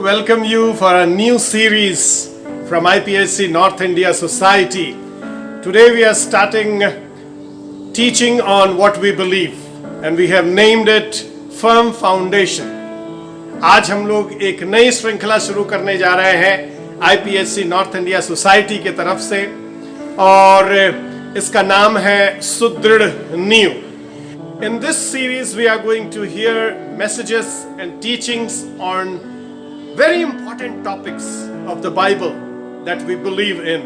welcome you for a new series from IPHC North India Society. Today we are starting teaching on what we believe and we have named it Firm Foundation. आज हम लोग एक नई श्रृंखला शुरू करने जा रहे हैं IPHC North India Society के तरफ से और इसका नाम है सुदृढ़ नींव. In this series we are going to hear messages and teachings on very important topics of the Bible that we believe in.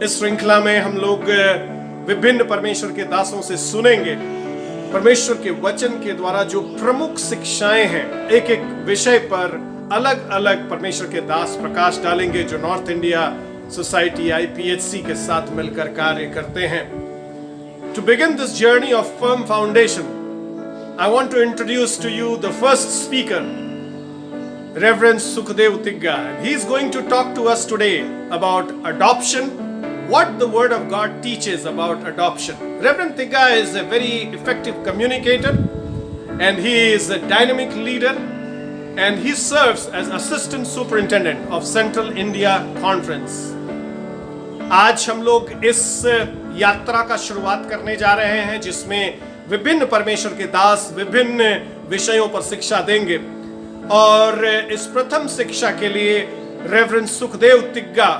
इस श्रृंखला में हम लोग विभिन्न परमेश्वर के दासों से सुनेंगे परमेश्वर के वचन के द्वारा जो प्रमुख शिक्षाएं हैं. एक एक विषय पर अलग अलग परमेश्वर के दास प्रकाश डालेंगे जो नॉर्थ इंडिया सोसाइटी IPHC के साथ मिलकर कार्य करते हैं. To begin this journey of firm foundation, I want to introduce to you the first speaker, Reverend Sukhdev Tigga. He is going to talk to us today about adoption, what the Word of God teaches about adoption. Reverend Tigga is a very effective communicator and he is a dynamic leader and he serves as Assistant Superintendent of Central India Conference. आज हम लोग इस यात्रा का शुरुआत करने जा रहे हैं जिसमें विभिन्न परमेश्वर के दास विभिन्न विषयों पर शिक्षा देंगे और इस प्रथम शिक्षा के लिए रेवरेंड सुखदेव तिग्गा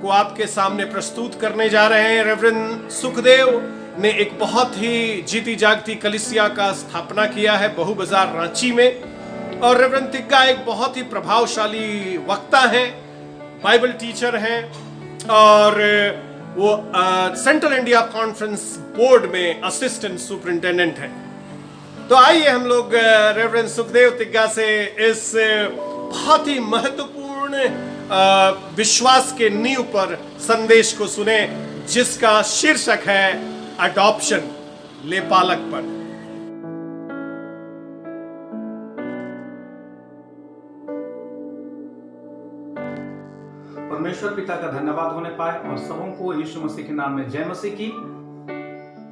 को आपके सामने प्रस्तुत करने जा रहे हैं. रेवरेंड सुखदेव ने एक बहुत ही जीती जागती कलीसिया का स्थापना किया है बहु बाजार रांची में और रेवरेंड तिग्गा एक बहुत ही प्रभावशाली वक्ता हैं, बाइबल टीचर हैं और वो सेंट्रल इंडिया कॉन्फ्रेंस बोर्ड में असिस्टेंट सुपरिंटेंडेंट हैं. तो आइए हम लोग रेवरेंड सुखदेव तिग्गा से इस बहुत ही महत्वपूर्ण विश्वास के नींव पर संदेश को सुने जिसका शीर्षक है अडॉप्शन, लेपालकपन. परमेश्वर पिता का धन्यवाद होने पाए और सबों को यीशु मसीह के नाम में जय मसीह की.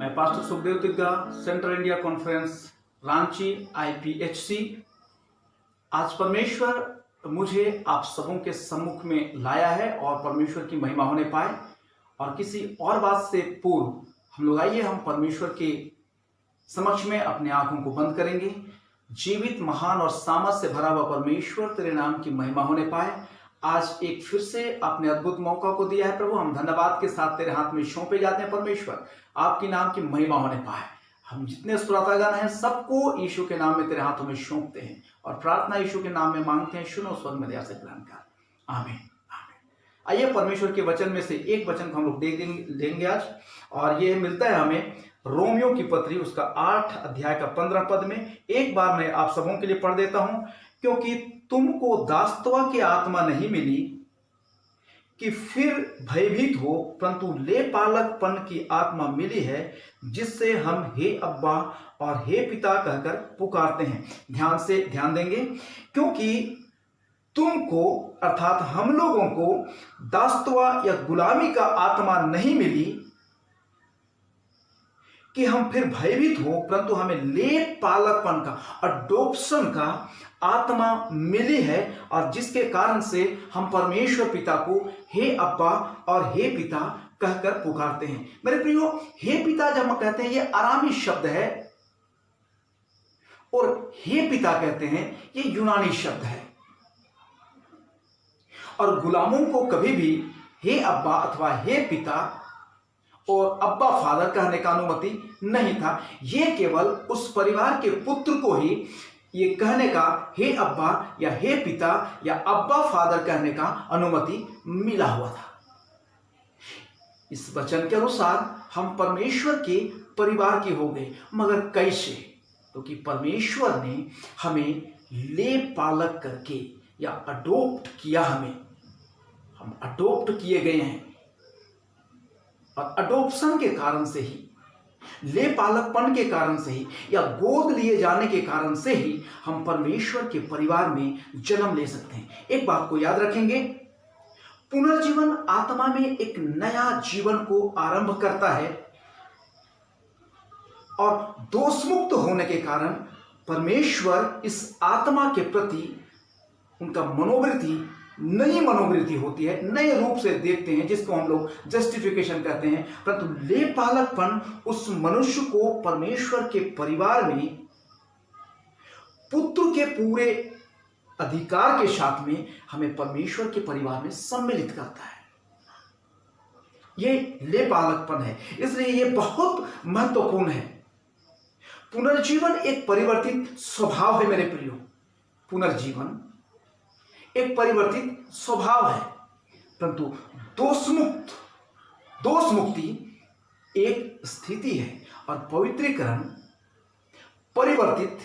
मैं pastor Sukhdev Tigga, central India conference Ranchi IPHC. आज परमेश्वर मुझे आप सबों के सम्मुख में लाया है और परमेश्वर की महिमा होने पाए. और किसी और बात से पूर्व हम लोग आइए हम परमेश्वर के समक्ष में अपने आंखों को बंद करेंगे. जीवित महान और सामर्थ से भरा हुआ परमेश्वर तेरे नाम की महिमा होने पाए. आज एक फिर से आपने अद्भुत मौका को दिया है प्रभु. हम धन्यवाद के साथ तेरे हाथ में सौंपे जाते हैं परमेश्वर. आपके नाम की महिमा होने पाए. हम जितने श्रोतागण हैं सबको यीशु के नाम में तेरे हाथों में सौंपते हैं और प्रार्थना यीशु के नाम में मांगते हैं. सुनो स्वर्ग में दया से ग्रहण कर. आमीन आमीन. आइए परमेश्वर के वचन में से एक वचन को हम लोग देंगे आज और ये मिलता है हमें रोमियो की पत्री उसका 8 अध्याय का 15 पद में. एक बार मैं आप सबों के लिए पढ़ देता हूं. क्योंकि तुमको दासत्व की आत्मा नहीं मिली कि फिर भयभीत हो, परंतु लेपालकपन की आत्मा मिली है जिससे हम हे अब्बा और हे पिता कहकर पुकारते हैं. ध्यान देंगे. क्योंकि तुमको अर्थात हम लोगों को दासत्व या गुलामी का आत्मा नहीं मिली कि हम फिर भयभीत हो, परंतु हमें लेपालकपन का अडॉप्शन का आत्मा मिली है और जिसके कारण से हम परमेश्वर पिता को हे अब्बा और हे पिता कहकर पुकारते हैं. मेरे प्रियो, हे पिता जब हम कहते हैं ये आरामी शब्द है और हे पिता कहते हैं ये यूनानी शब्द है. और गुलामों को कभी भी हे अब्बा अथवा हे पिता और अब्बा फादर कहने का अनुमति नहीं था. यह केवल उस परिवार के पुत्र को ही ये कहने का हे अब्बा या हे पिता या अब्बा फादर कहने का अनुमति मिला हुआ था. इस वचन के अनुसार हम परमेश्वर के परिवार के हो गए. मगर कैसे? क्योंकि परमेश्वर ने हमें ले पालक करके या अडॉप्ट किया. हम अडॉप्ट किए गए हैं और अडॉप्शन के कारण से ही, ले पालकपन के कारण से ही या गोद लिए जाने के कारण से ही हम परमेश्वर के परिवार में जन्म ले सकते हैं. एक बात को याद रखेंगे, पुनर्जीवन आत्मा में एक नया जीवन को आरंभ करता है और दोषमुक्त होने के कारण परमेश्वर इस आत्मा के प्रति उनका मनोवृत्ति नई मनोवृत्ति होती है, नए रूप से देखते हैं, जिसको हम लोग जस्टिफिकेशन कहते हैं। परंतु ले पालकपन उस मनुष्य को परमेश्वर के परिवार में पुत्र के पूरे अधिकार के साथ में हमें परमेश्वर के परिवार में सम्मिलित करता है। ये ले पालकपन है, इसलिए ये बहुत महत्वपूर्ण है। पुनर्जीवन एक परिवर्तित स्वभाव है मेरे प्रियो। पुनर्जीवन एक परिवर्तित स्वभाव है, परंतु दोष मुक्ति एक स्थिति है और पवित्रीकरण परिवर्तित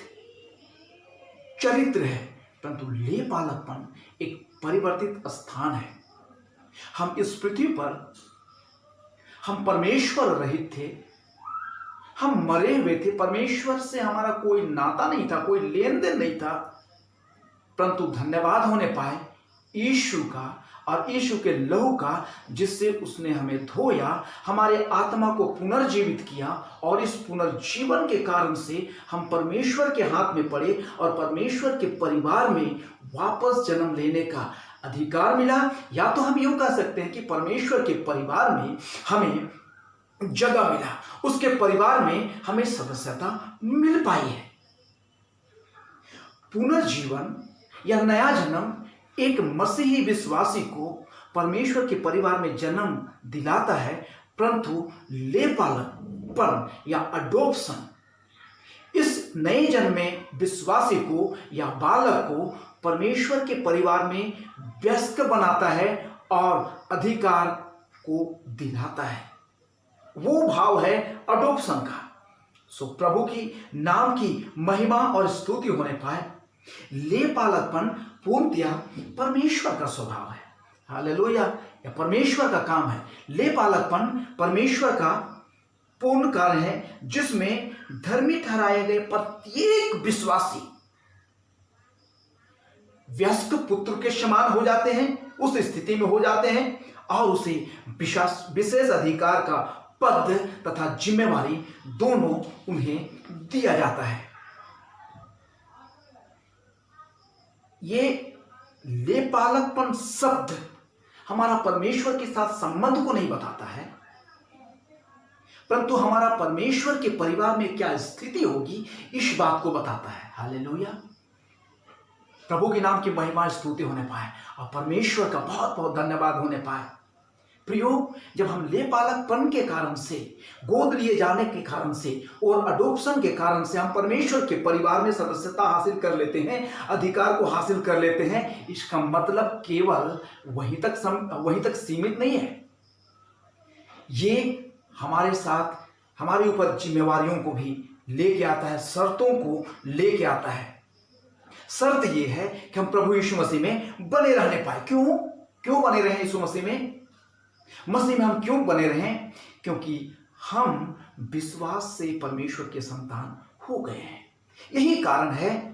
चरित्र है। परंतु ले पालकपन एक परिवर्तित स्थान है। हम इस पृथ्वी पर हम परमेश्वर रहित थे, हम मरे हुए थे, परमेश्वर से हमारा कोई नाता नहीं था, कोई लेन देन नहीं था। परंतु धन्यवाद होने पाए यीशु का और यीशु के लहू का, जिससे उसने हमें धोया, हमारे आत्मा को पुनर्जीवित किया, और इस पुनर्जीवन के कारण से हम परमेश्वर के हाथ में पड़े और परमेश्वर के परिवार में वापस जन्म लेने का अधिकार मिला। या तो हम यूं कह सकते हैं कि परमेश्वर के परिवार में हमें जगह मिला, उसके परिवार में हमें सदस्यता मिल पाई है। पुनर्जीवन या नया जन्म एक मसीही विश्वासी को परमेश्वर के परिवार में जन्म दिलाता है, परंतु ले पालकपन या अडॉप्शन इस नए जन्मे विश्वासी को या बालक को परमेश्वर के परिवार में व्यस्क बनाता है और अधिकार को दिलाता है। वो भाव है अडॉप्शन का। सो प्रभु की नाम की महिमा और स्तुति होने पाए। ले पालकपन पूर्णतया परमेश्वर का स्वभाव है। हालेलुया, यह परमेश्वर का काम है। ले पालकपन परमेश्वर का पूर्ण कार्य है, जिसमें धर्मी ठहराए गए प्रत्येक विश्वासी व्यस्क पुत्र के समान हो जाते हैं, उस स्थिति में हो जाते हैं, और उसे विशेष अधिकार का पद तथा जिम्मेवारी दोनों उन्हें दिया जाता है। ये ले पालकपन शब्द हमारा परमेश्वर के साथ संबंध को नहीं बताता है, परंतु हमारा परमेश्वर के परिवार में क्या स्थिति होगी इस बात को बताता है। हालेलुया, प्रभु के नाम की महिमा स्तुति होने पाए और परमेश्वर का बहुत बहुत धन्यवाद होने पाए। प्रियो, जब हम ले पालकपन के कारण से, गोद लिए जाने के कारण से और अडॉप्शन के कारण से हम परमेश्वर के परिवार में सदस्यता हासिल कर लेते हैं, अधिकार को हासिल कर लेते हैं, इसका मतलब केवल वहीं तक सीमित नहीं है। ये हमारे साथ हमारे ऊपर जिम्मेवारियों को भी लेके आता है, शर्तों को लेके आता है। शर्त यह है कि हम प्रभु यीशु मसीह में बने रहने पाए। क्यों बने रहें यीशु मसीह में? मसीह में हम क्यों बने रहें? क्योंकि हम विश्वास से परमेश्वर के संतान हो गए हैं। यही कारण है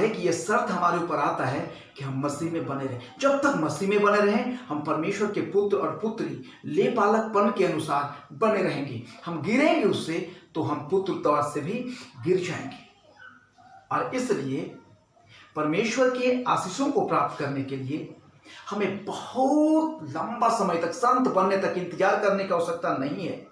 कि यह शर्त हमारे ऊपर आता है कि हम मसीह में बने रहें। जब तक मसीह में बने रहें, हम परमेश्वर के पुत्र और पुत्री ले पालकपन के अनुसार बने रहेंगे। हम गिरेंगे उससे तो हम पुत्रत्व से भी गिर जाएंगे। और इसलिए परमेश्वर के आशीषों को प्राप्त करने के लिए हमें बहुत लंबा समय तक, संत बनने तक इंतजार करने की आवश्यकता नहीं है।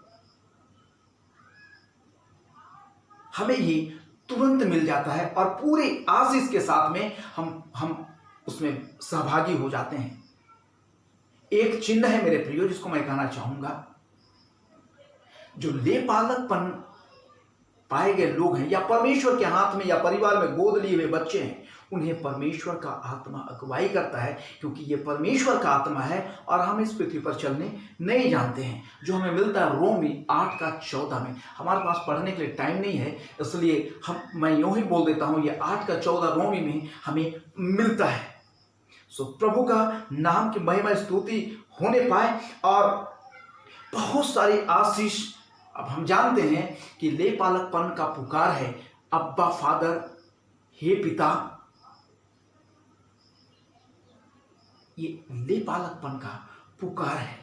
हमें ये तुरंत मिल जाता है और पूरे आशीष के साथ में हम उसमें सहभागी हो जाते हैं। एक चिन्ह है मेरे प्रियो जिसको मैं कहना चाहूंगा, जो ले पालकपन पाए गए लोग हैं या परमेश्वर के हाथ में या परिवार में गोद लिए हुए बच्चे हैं, उन्हें परमेश्वर का आत्मा अगुवाई करता है, क्योंकि ये परमेश्वर का आत्मा है और हम इस पृथ्वी पर चलने नहीं जानते हैं। जो हमें मिलता है रोमी 8:14 में। हमारे पास पढ़ने के लिए टाइम नहीं है, इसलिए मैं यूं ही बोल देता हूं, ये 8:14 रोमी में हमें मिलता है। सो प्रभु का नाम की महिमा स्तुति होने पाए और बहुत सारी आशीष। अब हम जानते हैं कि ले पालकपन का पुकार है, अब्बा फादर, हे पिता। ये ले पालकपन का पुकार है,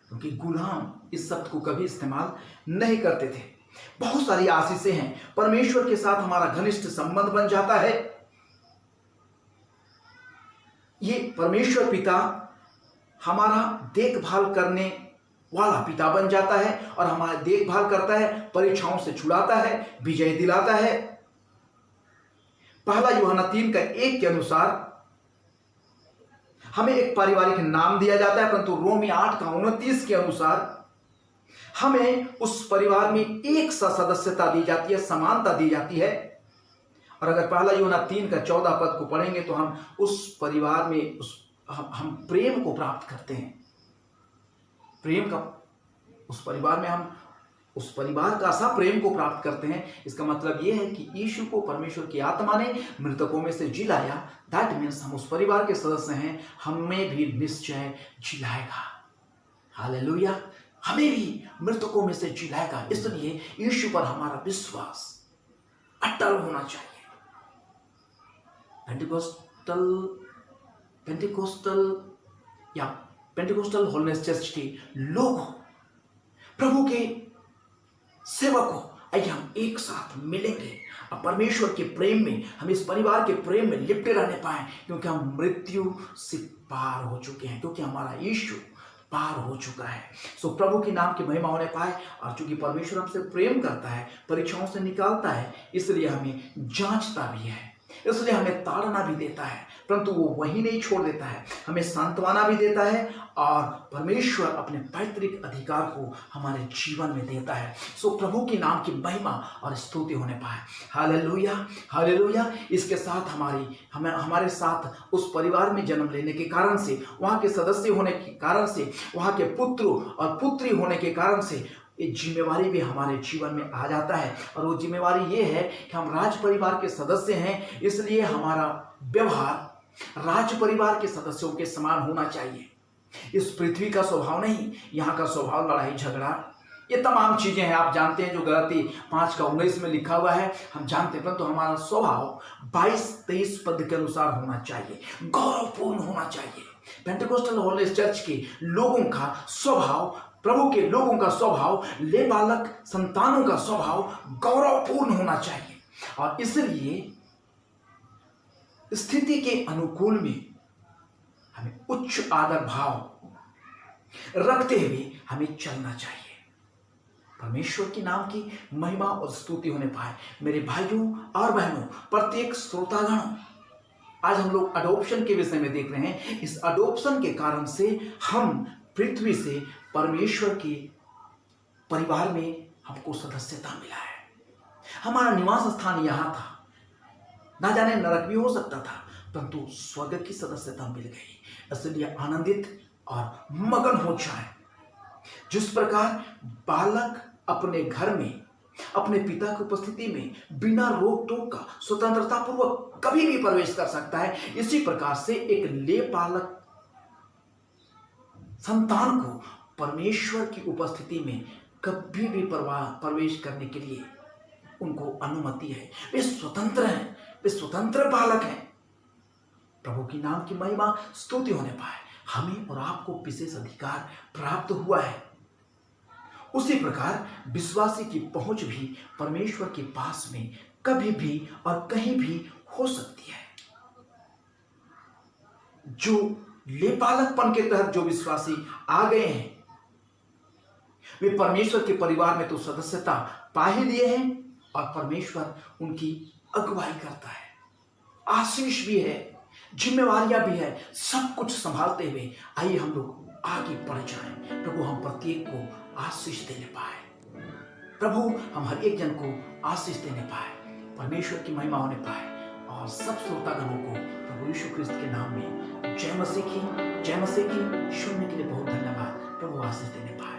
क्योंकि गुलाम इस शब्द को कभी इस्तेमाल नहीं करते थे। बहुत सारी आशीषें हैं, परमेश्वर के साथ हमारा घनिष्ठ संबंध बन जाता है, ये परमेश्वर पिता हमारा देखभाल करने वाला पिता बन जाता है और हमारा देखभाल करता है, परीक्षाओं से छुड़ाता है, विजय दिलाता है। पहला यूहन्ना 3:1 के अनुसार हमें एक पारिवारिक नाम दिया जाता है, परंतु रोमी 8:29 के अनुसार हमें उस परिवार में एक सा सदस्यता दी जाती है, समानता दी जाती है। और अगर पहला यूहन्ना 3:14 पद को पढ़ेंगे तो हम उस परिवार में हम प्रेम को प्राप्त करते हैं। प्रेम का उस परिवार में हम उस परिवार का सा प्रेम को प्राप्त करते हैं। इसका मतलब यह है कि यीशु को परमेश्वर की आत्मा ने मृतकों में से जिलाया। दैट मीन्स हम उस परिवार के सदस्य हैं, हमें भी निश्चय जिलाएगा। हालेलुया, हमें भी मृतकों में से जिलाएगा। इसलिए यीशु पर हमारा विश्वास अटल होना चाहिए। पेंटिकोस्टल होलनेस चर्च के लोगों, प्रभु के सेवकों, आइए हम एक साथ मिलेंगे और परमेश्वर के प्रेम में, हम इस परिवार के प्रेम में लिपटे रहने पाए, क्योंकि हम मृत्यु से पार हो चुके हैं, क्योंकि हमारा यीशु पार हो चुका है। सो प्रभु के नाम की महिमा होने पाए। और चूंकि परमेश्वर हमसे प्रेम करता है, परीक्षाओं से निकालता है, इसलिए हमें जांचता भी है, इसलिए हमें ताड़ना भी देता है, परंतु वो वही नहीं छोड़ देता है, हमें सांत्वना भी देता है और परमेश्वर अपने पैतृक अधिकार को हमारे जीवन में देता है। सो प्रभु के नाम की महिमा और स्तुति होने पाए। Hallelujah, hallelujah. इसके साथ हमारे साथ उस परिवार में जन्म लेने के कारण से, वहाँ के सदस्य होने के कारण से, वहाँ के पुत्र और पुत्री होने के कारण से एक जिम्मेवारी भी हमारे जीवन में आ जाता है। और वो जिम्मेवारी ये है कि हम राज परिवार के सदस्य हैं, इसलिए हमारा व्यवहार राज परिवार के सदस्यों के समान होना चाहिए। इस पृथ्वी का स्वभाव नहीं, यहाँ का स्वभाव लड़ाई झगड़ा, ये तमाम चीजें हैं। आप जानते हैं जो गलाती 5:19 में लिखा हुआ है, हम जानते हैं, परंतु हमारा स्वभाव 22-23 पद के अनुसार होना चाहिए, गौरवपूर्ण होना चाहिए। पेंटिकोस्टल होलनेस चर्च के लोगों का स्वभाव, प्रभु के लोगों का स्वभाव, ले बालक संतानों का स्वभाव गौरवपूर्ण होना चाहिए। और इसलिए स्थिति के अनुकूल में हमें उच्च आदर भाव रखते हुए हमें चलना चाहिए। परमेश्वर के नाम की महिमा और स्तुति होने पाए। मेरे भाइयों और बहनों, प्रत्येक श्रोतागण, आज हम लोग अडॉप्शन के विषय में देख रहे हैं। इस अडॉप्शन के कारण से हम पृथ्वी से परमेश्वर के परिवार में हमको सदस्यता मिला है। हमारा निवास स्थान यहाँ था, ना जाने नरक भी हो सकता था, परंतु स्वर्ग की सदस्यता मिल गई। इसलिए आनंदित और मगन हो जाए। जिस प्रकार बालक अपने घर में अपने पिता की उपस्थिति में बिना रोक टोक का स्वतंत्रता पूर्वक कभी भी प्रवेश कर सकता है, इसी प्रकार से एक ले बालक संतान को परमेश्वर की उपस्थिति में कभी भी प्रवेश करने के लिए उनको अनुमति है। वे स्वतंत्र हैं, वे स्वतंत्र बालक हैं। प्रभु की नाम की महिमा स्तुति होने पाए। हमें और आपको विशेष अधिकार प्राप्त हुआ है। उसी प्रकार विश्वासी की पहुंच भी परमेश्वर के पास में कभी भी और कहीं भी हो सकती है। जो लेपालकपन के तहत जो विश्वासी आ गए हैं, वे परमेश्वर के परिवार में तो सदस्यता पा ही दिए हैं और परमेश्वर उनकी अगुवाई करता है, आशीष भी है, जिम्मेवारियां भी है, सब कुछ संभालते हुए आइए हम लोग आगे बढ़ जाएं। प्रभु हम प्रत्येक को आशीष देने पाए, प्रभु हम हर एक जन को आशीष देने पाए, परमेश्वर की महिमा होने पाए। और सब श्रोतागणों को प्रभु यीशु क्रिस्त के नाम में जय मसीह की सुनने के लिए बहुत धन्यवाद। प्रभु आशीष देने पाए।